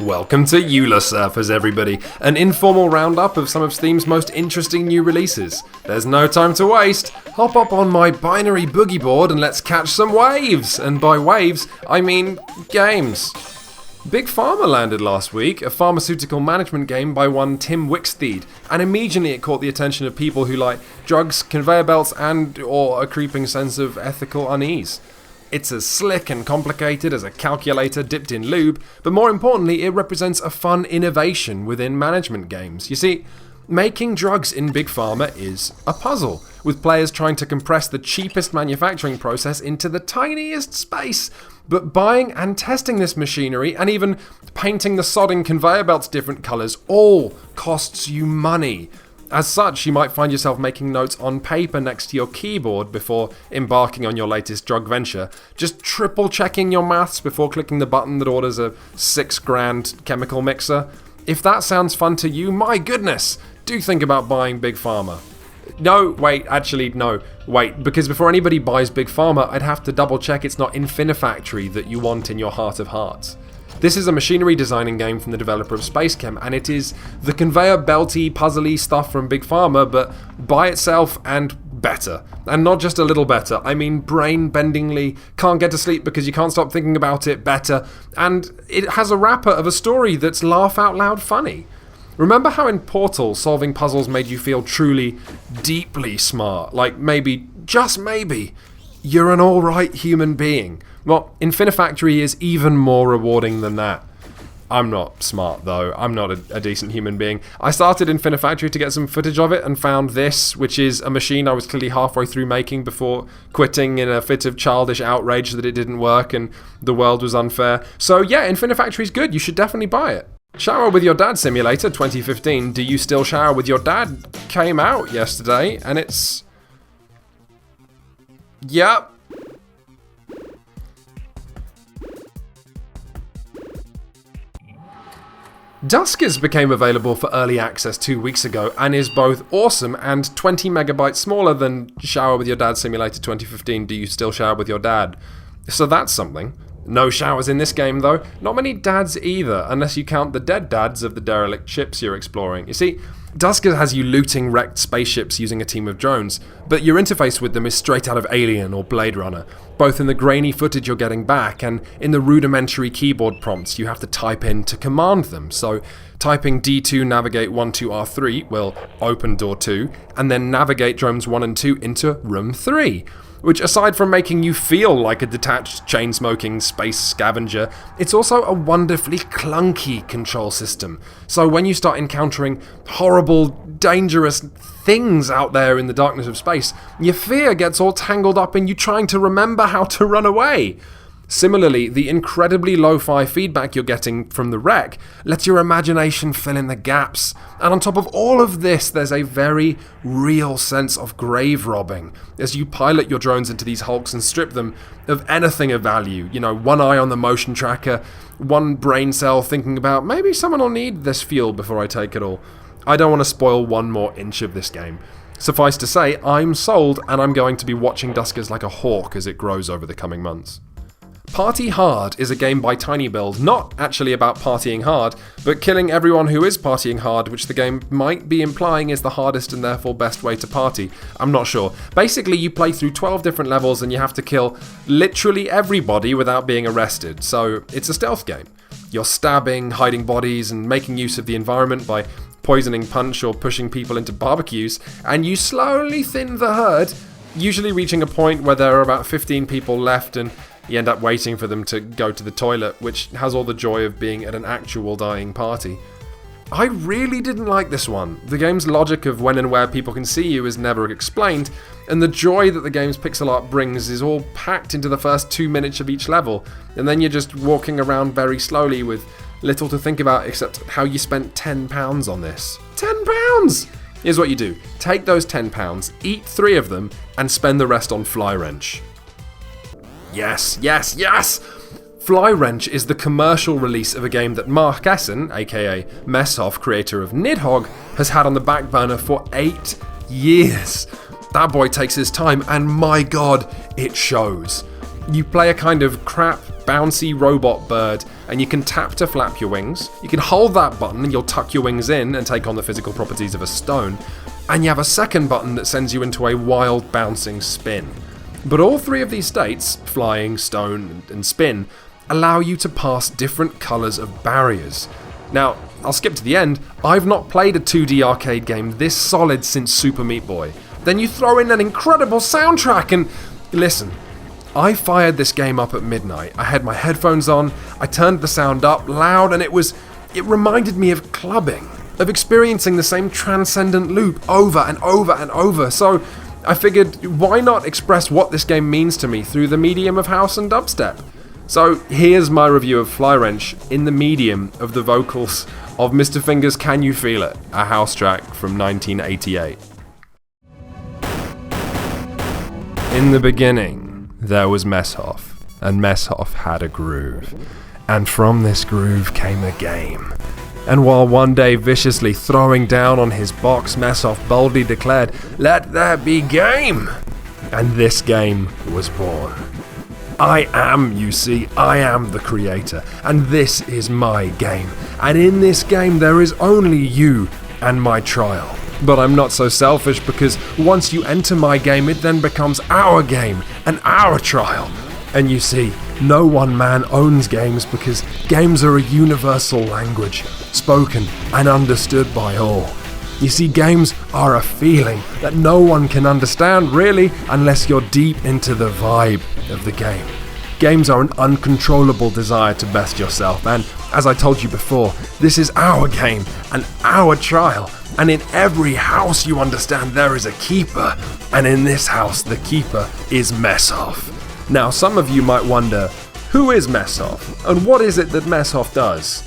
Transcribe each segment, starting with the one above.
Welcome to Eula Surfers, everybody, an informal roundup of some of Steam's most interesting new releases. There's no time to waste. Hop up on my binary boogie board and let's catch some waves. And by waves, I mean games. Big Pharma landed last week, a pharmaceutical management game by one Tim Wicksteed, and immediately it caught the attention of people who like drugs, conveyor belts, and/or a creeping sense of ethical unease. It's as slick and complicated as a calculator dipped in lube, but more importantly, it represents a fun innovation within management games. You see, making drugs in Big Pharma is a puzzle, with players trying to compress the cheapest manufacturing process into the tiniest space. But buying and testing this machinery, and even painting the sodding conveyor belts different colours, all costs you money. As such, you might find yourself making notes on paper next to your keyboard before embarking on your latest drug venture, just triple checking your maths before clicking the button that orders a $6,000 chemical mixer. If that sounds fun to you, my goodness, do think about buying Big Pharma. No, wait, because before anybody buys Big Pharma, I'd have to double check it's not Infinifactory that you want in your heart of hearts. This is a machinery designing game from the developer of SpaceChem, and it is the conveyor belty, puzzly stuff from Big Pharma, but by itself and better. And not just a little better, I mean brain-bendingly, can't get to sleep because you can't stop thinking about it better, and it has a wrapper of a story that's laugh-out-loud funny. Remember how in Portal, solving puzzles made you feel truly, deeply smart? Like maybe, just maybe, you're an alright human being. Well, Infinifactory is even more rewarding than that. I'm not smart though, I'm not a decent human being. I started Infinifactory to get some footage of it and found this, which is a machine I was clearly halfway through making before quitting in a fit of childish outrage that it didn't work and the world was unfair. So yeah, Infinifactory's good, you should definitely buy it. Shower with Your Dad Simulator 2015, Do You Still Shower with Your Dad? Came out yesterday, and it's... Yep. Duskers became available for early access 2 weeks ago, and is both awesome and 20 megabytes smaller than Shower with Your Dad Simulator 2015, Do You Still Shower with Your Dad? So that's something. No showers in this game though, not many dads either, unless you count the dead dads of the derelict ships you're exploring. You see, Duskers has you looting wrecked spaceships using a team of drones, but your interface with them is straight out of Alien or Blade Runner, both in the grainy footage you're getting back and in the rudimentary keyboard prompts you have to type in to command them. So typing D2 navigate 12R3 will open door 2, and then navigate drones 1 and 2 into room 3. Which, aside from making you feel like a detached, chain-smoking space scavenger, it's also a wonderfully clunky control system. So when you start encountering horrible, dangerous things out there in the darkness of space, your fear gets all tangled up in you trying to remember how to run away. Similarly, the incredibly lo-fi feedback you're getting from the wreck lets your imagination fill in the gaps. And on top of all of this, there's a very real sense of grave robbing as you pilot your drones into these hulks and strip them of anything of value. You know, one eye on the motion tracker, one brain cell thinking about maybe someone will need this fuel before I take it all. I don't want to spoil one more inch of this game. Suffice to say, I'm sold, and I'm going to be watching Duskers like a hawk as it grows over the coming months. Party Hard is a game by TinyBuild, not actually about partying hard, but killing everyone who is partying hard, which the game might be implying is the hardest and therefore best way to party. I'm not sure. Basically, you play through 12 different levels and you have to kill literally everybody without being arrested, so it's a stealth game. You're stabbing, hiding bodies, and making use of the environment by poisoning punch or pushing people into barbecues, and you slowly thin the herd, usually reaching a point where there are about 15 people left and you end up waiting for them to go to the toilet, which has all the joy of being at an actual dying party. I really didn't like this one. The game's logic of when and where people can see you is never explained, and the joy that the game's pixel art brings is all packed into the first 2 minutes of each level, and then you're just walking around very slowly with little to think about except how you spent £10 on this. £10! Here's what you do. Take those £10, eat 3 of them, and spend the rest on Flywrench. Yes, yes, yes! Flywrench is the commercial release of a game that Mark Essen, aka Messoff, creator of Nidhogg, has had on the back burner for 8 years. That boy takes his time, and my god, it shows. You play a kind of crap bouncy robot bird, and you can tap to flap your wings. You can hold that button and you'll tuck your wings in and take on the physical properties of a stone. And you have a second button that sends you into a wild bouncing spin. But all three of these states, flying, stone, and spin, allow you to pass different colours of barriers. Now, I'll skip to the end. I've not played a 2D arcade game this solid since Super Meat Boy. Then you throw in an incredible soundtrack and... Listen, I fired this game up at midnight. I had my headphones on, I turned the sound up loud, and it reminded me of clubbing, of experiencing the same transcendent loop over and over and over. So I figured, why not express what this game means to me through the medium of house and dubstep? So here's my review of Flywrench in the medium of the vocals of Mr. Fingers' Can You Feel It, a house track from 1988. In the beginning, there was Messhoff, and Messhoff had a groove. And from this groove came a game. And while one day viciously throwing down on his box, Messhoff boldly declared, "Let there be game!" And this game was born. I am the creator, and this is my game. And in this game there is only you and my trial. But I'm not so selfish, because once you enter my game, it then becomes our game and our trial. And you see, no one man owns games, because games are a universal language, spoken and understood by all. You see, games are a feeling that no one can understand really unless you're deep into the vibe of the game. Games are an uncontrollable desire to best yourself, and as I told you before, this is our game and our trial. And in every house, you understand, there is a keeper, and in this house the keeper is Messhoff. Now some of you might wonder, who is Messhoff and what is it that Messhoff does?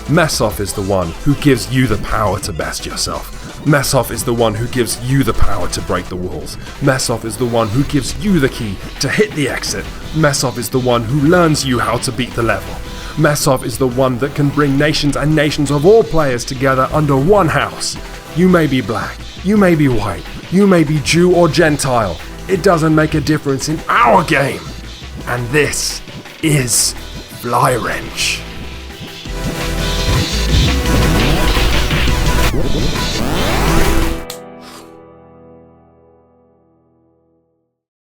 Messhoff is the one who gives you the power to best yourself. Messhoff is the one who gives you the power to break the walls. Messhoff is the one who gives you the key to hit the exit. Messhoff is the one who learns you how to beat the level. Messhoff is the one that can bring nations and nations of all players together under one house. You may be black, you may be white, you may be Jew or Gentile. It doesn't make a difference in our game. And this is Flywrench.